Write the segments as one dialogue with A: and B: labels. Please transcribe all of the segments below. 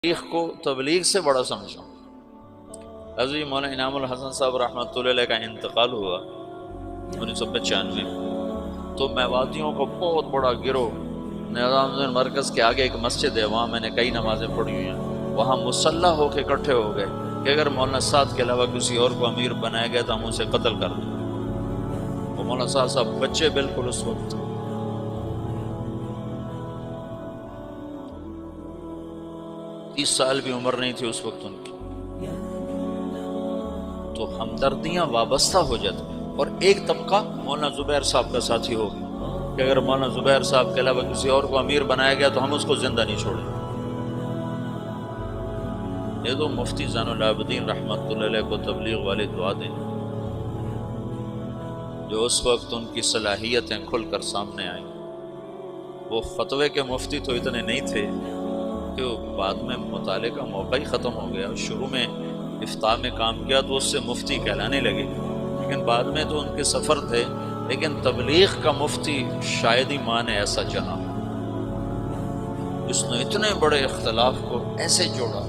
A: تاریخ کو تبلیغ سے بڑا سمجھا۔ حضرت مولانا انعام الحسن صاحب رحمۃ اللہ علیہ کا انتقال ہوا 1995 میں، تو میواتیوں کو بہت بڑا گروہ نظام الدین مرکز کے آگے ایک مسجد ہے، وہاں میں نے کئی نمازیں پڑھی ہوئی ہیں، وہاں مسلح ہو کے اکٹھے ہو گئے کہ اگر مولانا سعد کے علاوہ کسی اور کو امیر بنایا گیا تو ہم اسے قتل کر دیں۔ وہ مولانا صاحب بچے بالکل اس وقت 30 سال بھی عمر نہیں تھی اس وقت ان کی، تو ہمدردیاں وابستہ ہو جاتی، اور ایک طبقہ مولانا زبیر صاحب کا ساتھی ہو گیا کہ اگر مولانا زبیر صاحب کے علاوہ کسی اور کو امیر بنایا گیا تو ہم اس کو زندہ نہیں چھوڑیں۔ یہ تو مفتی زین العابدین رحمۃ اللہ علیہ کو تبلیغ والے دعا دیں، جو اس وقت ان کی صلاحیتیں کھل کر سامنے آئیں۔ وہ فتوے کے مفتی تو اتنے نہیں تھے کہ بعد میں مطالعے کا موقع ہی ختم ہو گیا، شروع میں افتاء میں کام کیا تو اس سے مفتی کہلانے لگے، لیکن بعد میں تو ان کے سفر تھے، لیکن تبلیغ کا مفتی شاید ہی ماں نے ایسا چاہا جس نے اتنے بڑے اختلاف کو ایسے جوڑا۔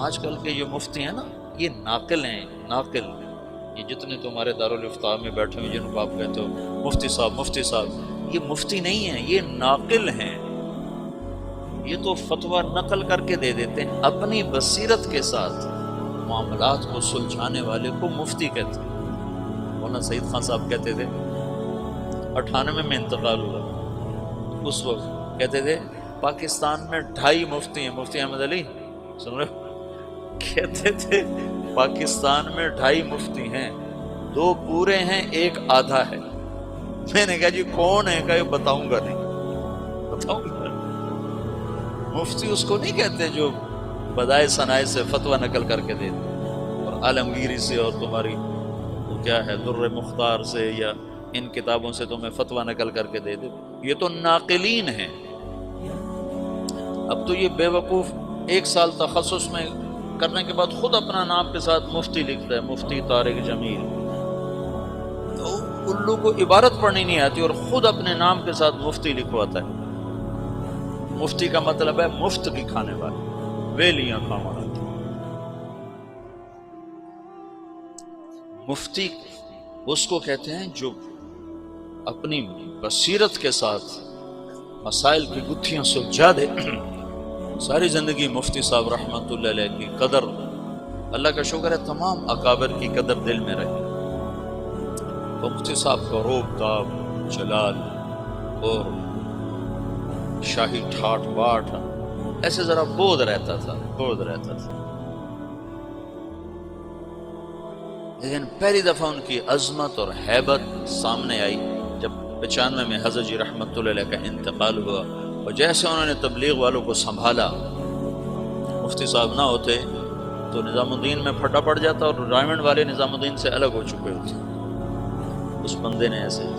A: آج کل کے یہ مفتی ہیں نا، یہ ناقل ہیں، ناقل، یہ جتنے تمہارے دارالافتاء میں بیٹھے ہوئے جن کو آپ کہتے ہو مفتی صاحب مفتی صاحب، یہ مفتی نہیں ہیں، یہ ناقل ہیں۔ یہ تو فتویٰ نقل کر کے دے دیتے ہیں، اپنی بصیرت کے ساتھ معاملات کو سلجھانے والے کو مفتی کہتے ہیں۔ مولانا سعید خان صاحب کہتے تھے، 98 میں انتقال ہوا، اس وقت کہتے تھے پاکستان میں 2.5 مفتی ہیں، مفتی احمد علی سن رہے ہو؟ کہتے تھے پاکستان میں 2.5 مفتی ہیں، 2 پورے ہیں، 1 آدھا ہے۔ میں نے کہا جی کون ہے؟ کہ بتاؤں گا نہیں، بتاؤں گا۔ مفتی اس کو نہیں کہتے جو بدائے ثنائے سے فتویٰ نقل کر کے دے دے، اور عالمگیری سے اور تمہاری وہ کیا ہے در مختار سے یا ان کتابوں سے تمہیں فتویٰ نقل کر کے دے دے۔ یہ تو ناقلین ہیں۔ اب تو یہ بے وقوف 1 سال تخصص میں کرنے کے بعد خود اپنا نام کے ساتھ مفتی لکھتا ہے، مفتی طارق جمیل۔ تو الو کو عبارت پڑھنی نہیں آتی اور خود اپنے نام کے ساتھ مفتی لکھواتا ہے۔ مفتی کا مطلب ہے مفت کی کھانے والے، ویلیاں کھانے والے۔ مفتی اس کو کہتے ہیں جو اپنی بصیرت کے ساتھ مسائل کی گتھیاں سلجھا دے۔ ساری زندگی مفتی صاحب رحمۃ اللہ علیہ کی قدر، اللہ کا شکر ہے تمام اکابر کی قدر دل میں رہی۔ مفتی صاحب کا روب تاب، جلال اور شاہی ٹھاٹ باٹ ایسے ذرا بود رہتا تھا، بود رہتا تھا، لیکن پہلی دفعہ ان کی عظمت اور ہیبت سامنے آئی جب 95 میں حضرت جی رحمۃ اللہ علیہ کا انتقال ہوا، اور جیسے انہوں نے تبلیغ والوں کو سنبھالا، مفتی صاحب نہ ہوتے تو نظام الدین میں پھٹا پڑ جاتا، اور ڈائمنڈ والے نظام الدین سے الگ ہو چکے ہوتے۔ اس بندے نے ایسے